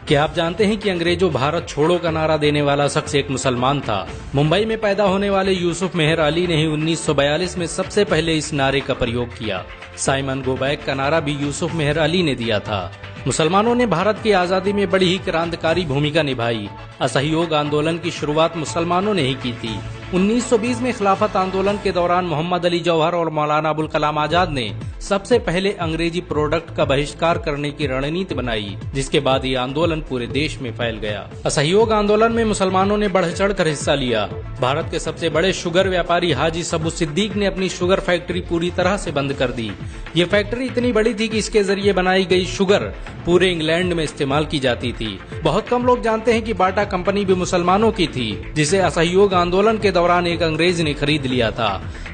क्या आप जानते हैं कि अंग्रेजों भारत छोड़ो का नारा देने वाला शख्स एक मुसलमान था। मुंबई में पैदा होने वाले यूसुफ मेहर अली ने ही 1942 में सबसे पहले इस नारे का प्रयोग किया। साइमन गो बैक का नारा भी यूसुफ मेहर अली ने दिया था। मुसलमानों ने भारत की आजादी में बड़ी ही क्रांतिकारी भूमिका निभाई। असहयोग आंदोलन की शुरुआत मुसलमानों ने ही की थी। 1920 में खिलाफत आंदोलन के दौरान मोहम्मद अली जौहर और मौलाना अबुल कलाम आजाद ने सबसे पहले अंग्रेजी प्रोडक्ट का बहिष्कार करने की रणनीति बनाई, जिसके बाद ये आंदोलन पूरे देश में फैल गया। असहयोग आंदोलन में मुसलमानों ने बढ़ चढ़कर हिस्सा लिया। भारत के सबसे बड़े शुगर व्यापारी हाजी सबू सिद्दीक ने अपनी शुगर फैक्ट्री पूरी तरह से बंद कर दी। ये फैक्ट्री इतनी बड़ी थी कि इसके जरिए बनाई गई शुगर पूरे इंग्लैंड में इस्तेमाल की जाती थी। बहुत कम लोग जानते हैं कि बाटा कंपनी भी मुसलमानों की थी, जिसे असहयोग आंदोलन के दौरान एक अंग्रेज ने खरीद लिया था।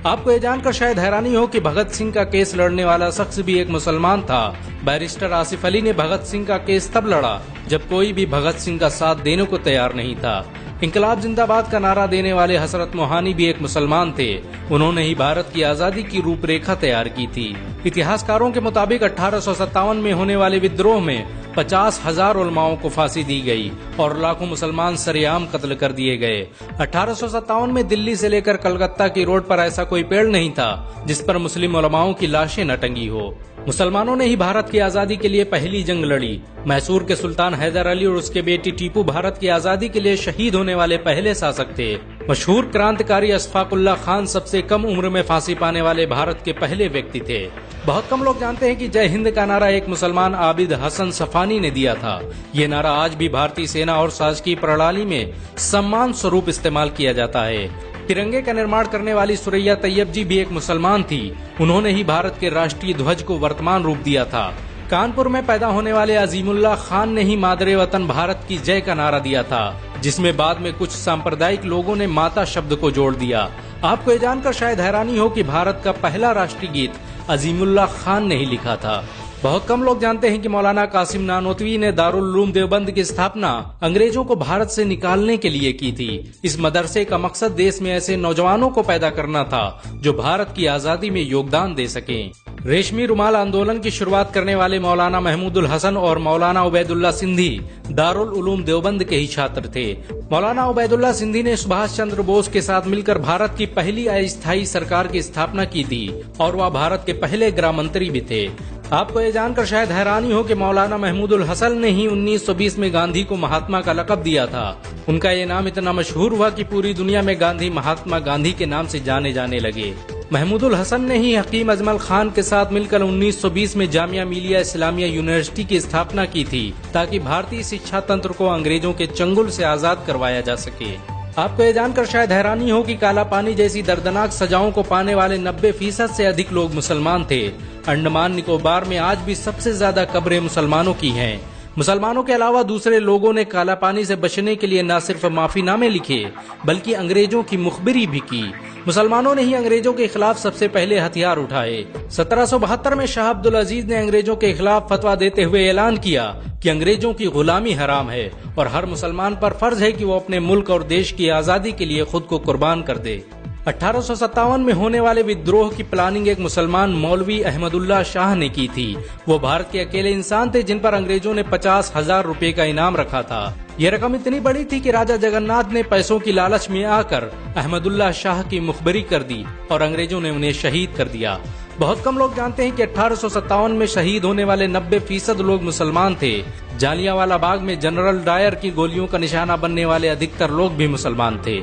आपको ये जानकर शायद हैरानी हो कि भगत सिंह का केस लड़ने वाला शख्स भी एक मुसलमान था। बैरिस्टर आसिफ अली ने भगत सिंह का केस तब लड़ा जब कोई भी भगत सिंह का साथ देने को तैयार नहीं था। इंकलाब जिंदाबाद का नारा देने वाले हजरत मोहानी भी एक मुसलमान थे। उन्होंने ही भारत की आजादी की रूपरेखा तैयार की थी। इतिहासकारों के मुताबिक 1857 में होने वाले विद्रोह में 50,000 उलमाओं को फांसी दी गई और लाखों मुसलमान सरेआम कत्ल कर दिए गए। 1857 में दिल्ली से लेकर कलकत्ता की रोड पर ऐसा कोई पेड़ नहीं था जिस पर मुस्लिम उलमाओं की लाशें न टंगी हो। मुसलमानों ने ही भारत की आजादी के लिए पहली जंग लड़ी। मैसूर के सुल्तान हैदर अली और उसके बेटी टीपू भारत की आजादी के लिए शहीद होने वाले पहले शासक थे। मशहूर क्रांतिकारी अशफाकुल्लाह खान सबसे कम उम्र में फांसी पाने वाले भारत के पहले व्यक्ति थे। बहुत कम लोग जानते हैं कि जय हिंद का नारा एक मुसलमान आबिद हसन सफानी ने दिया था। ये नारा आज भी भारतीय सेना और शासकीय प्रणाली में सम्मान स्वरूप इस्तेमाल किया जाता है। तिरंगे का निर्माण करने वाली सुरैया तैयब जी भी एक मुसलमान थी। उन्होंने ही भारत के राष्ट्रीय ध्वज को वर्तमान रूप दिया था। कानपुर में पैदा होने वाले अजीमुल्लाह खान ने ही मादरे वतन भारत की जय का नारा दिया था, जिसमें बाद में कुछ सांप्रदायिक लोगों ने माता शब्द को जोड़ दिया। आपको ये जानकर शायद हैरानी हो कि भारत का पहला राष्ट्रीय गीत अजीमुल्लाह खान ने ही लिखा था। बहुत कम लोग जानते हैं कि मौलाना कासिम नानोतवी ने दारुल उलूम देवबंद की स्थापना अंग्रेजों को भारत से निकालने के लिए की थी। इस मदरसे का मकसद देश में ऐसे नौजवानों को पैदा करना था जो भारत की आजादी में योगदान दे सकें। रेशमी रुमाल आंदोलन की शुरुआत करने वाले मौलाना महमूदुल हसन और मौलाना उबैदुल्ला सिंधी दारुल उलूम देवबंद के ही छात्र थे। मौलाना उबैदुल्ला सिंधी ने सुभाष चंद्र बोस के साथ मिलकर भारत की पहली अस्थायी सरकार की स्थापना की थी और वह भारत के पहले गृह मंत्री भी थे। आपको ये जानकर शायद हैरानी हो कि मौलाना महमूदुल हसन ने ही 1920 में गांधी को महात्मा का लक़ब दिया था। उनका ये नाम इतना मशहूर हुआ कि पूरी दुनिया में गांधी महात्मा गांधी के नाम से जाने जाने लगे। महमूदुल हसन ने ही हकीम अजमल खान के साथ मिलकर 1920 में जामिया मिलिया इस्लामिया यूनिवर्सिटी की स्थापना की थी, ताकि भारतीय शिक्षा तंत्र को अंग्रेजों के चंगुल से आजाद करवाया जा सके। आपको ये जानकर शायद हैरानी हो कि काला पानी जैसी दर्दनाक सजाओं को पाने वाले 90% से अधिक लोग मुसलमान थे। अंडमान निकोबार में आज भी सबसे ज्यादा कब्रें मुसलमानों की हैं। मुसलमानों के अलावा दूसरे लोगों ने काला पानी से बचने के लिए न सिर्फ माफीनामे लिखे बल्कि अंग्रेजों की मुखबिरी भी की। मुसलमानों ने ही अंग्रेजों के खिलाफ सबसे पहले हथियार उठाए। 1772 में शाह अब्दुल अजीज ने अंग्रेजों के खिलाफ फतवा देते हुए ऐलान किया कि अंग्रेजों की गुलामी हराम है और हर मुसलमान पर फर्ज है कि वो अपने मुल्क और देश की आजादी के लिए खुद को कुर्बान कर दे। 1857 में होने वाले विद्रोह की प्लानिंग एक मुसलमान मौलवी अहमदुल्ला शाह ने की थी। वो भारत के अकेले इंसान थे जिन पर अंग्रेजों ने 50,000 रुपए का इनाम रखा था। ये रकम इतनी बड़ी थी कि राजा जगन्नाथ ने पैसों की लालच में आकर अहमदुल्ला शाह की मुखबिरी कर दी और अंग्रेजों ने उन्हें शहीद कर दिया। बहुत कम लोग जानते हैं कि 1857 में शहीद होने वाले 90% लोग मुसलमान थे। जालियांवाला बाग में जनरल डायर की गोलियों का निशाना बनने वाले अधिकतर लोग भी मुसलमान थे।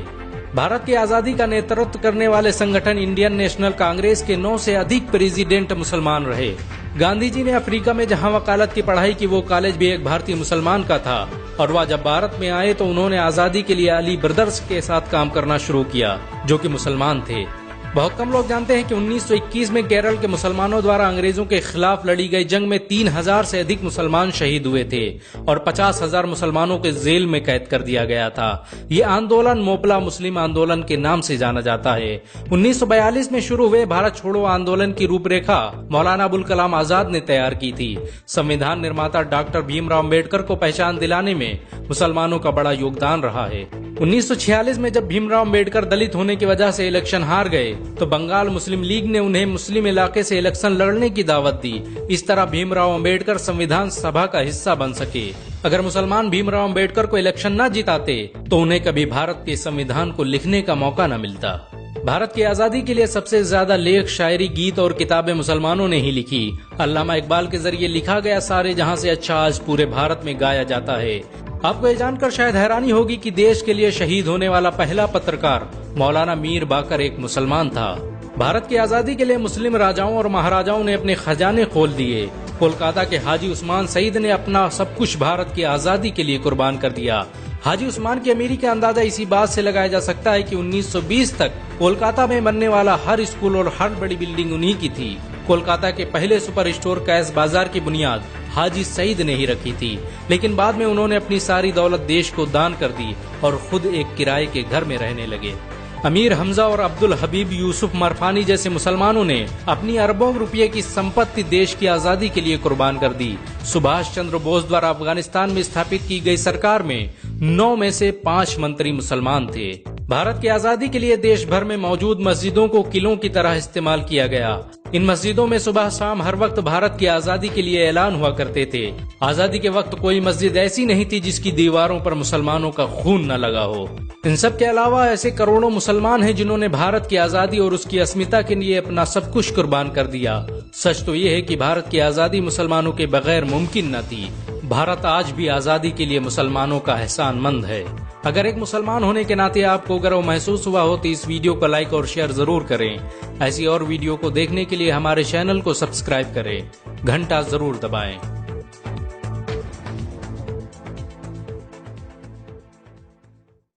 भारत की आजादी का नेतृत्व करने वाले संगठन इंडियन नेशनल कांग्रेस के 9 से अधिक प्रेसिडेंट मुसलमान रहे। गांधी जी ने अफ्रीका में जहां वकालत की पढ़ाई की, वो कॉलेज भी एक भारतीय मुसलमान का था और वह जब भारत में आए तो उन्होंने आजादी के लिए अली ब्रदर्स के साथ काम करना शुरू किया, जो कि मुसलमान थे। बहुत कम लोग जानते हैं कि 1921 में केरल के मुसलमानों द्वारा अंग्रेजों के खिलाफ लड़ी गई जंग में 3,000 से अधिक मुसलमान शहीद हुए थे और 50,000 मुसलमानों के जेल में कैद कर दिया गया था। ये आंदोलन मोपला मुस्लिम आंदोलन के नाम से जाना जाता है। 1942 में शुरू हुए भारत छोड़ो आंदोलन की रूपरेखा मौलाना अबुल कलाम आजाद ने तैयार की थी। संविधान निर्माता डॉक्टर भीमराव अम्बेडकर को पहचान दिलाने में मुसलमानों का बड़ा योगदान रहा है। 1946 में जब भीमराव अंबेडकर दलित होने की वजह से इलेक्शन हार गए तो बंगाल मुस्लिम लीग ने उन्हें मुस्लिम इलाके से इलेक्शन लड़ने की दावत दी। इस तरह भीमराव अंबेडकर संविधान सभा का हिस्सा बन सके। अगर मुसलमान भीमराव अंबेडकर को इलेक्शन न जिताते तो उन्हें कभी भारत के संविधान को लिखने का मौका न मिलता। भारत की आजादी के लिए सबसे ज्यादा लेख, शायरी, गीत और किताबें मुसलमानों ने ही लिखी। अल्लामा इकबाल के जरिए लिखा गया सारे जहां से अच्छा आज पूरे भारत में गाया जाता है। आपको ये जानकर शायद हैरानी होगी कि देश के लिए शहीद होने वाला पहला पत्रकार मौलाना मीर बाकर एक मुसलमान था। भारत की आजादी के लिए मुस्लिम राजाओं और महाराजाओं ने अपने खजाने खोल दिए। कोलकाता के हाजी उस्मान सईद ने अपना सब कुछ भारत की आजादी के लिए कुर्बान कर दिया। हाजी उस्मान की अमीरी का अंदाजा इसी बात से लगाया जा सकता है कि 1920 तक कोलकाता में बनने वाला हर स्कूल और हर बड़ी बिल्डिंग उन्हीं की थी। कोलकाता के पहले सुपर स्टोर कैश बाजार की बुनियाद हाजी सईद ने ही रखी थी, लेकिन बाद में उन्होंने अपनी सारी दौलत देश को दान कर दी और खुद एक किराए के घर में रहने लगे। अमीर हमजा और अब्दुल हबीब यूसुफ मरफानी जैसे मुसलमानों ने अपनी अरबों रुपये की संपत्ति देश की आजादी के लिए कुर्बान कर दी। सुभाष चंद्र बोस द्वारा अफगानिस्तान में स्थापित की गई सरकार में 9 में से 5 मंत्री मुसलमान थे। भारत की आजादी के लिए देश भर में मौजूद मस्जिदों को किलों की तरह इस्तेमाल किया गया। इन मस्जिदों में सुबह शाम हर वक्त भारत की आजादी के लिए ऐलान हुआ करते थे। आजादी के वक्त कोई मस्जिद ऐसी नहीं थी जिसकी दीवारों पर मुसलमानों का खून न लगा हो। इन सब के अलावा ऐसे करोड़ों मुसलमान हैं जिन्होंने भारत की आजादी और उसकी अस्मिता के लिए अपना सब कुछ कुर्बान कर दिया। सच तो ये है कि भारत की आजादी मुसलमानों के बगैर मुमकिन न थी। भारत आज भी आजादी के लिए मुसलमानों का एहसानमंद है। अगर एक मुसलमान होने के नाते आपको गर्व महसूस हुआ हो तो इस वीडियो को लाइक और शेयर जरूर करें। ऐसी और वीडियो को देखने के लिए हमारे चैनल को सब्सक्राइब करें, घंटा जरूर दबाएं।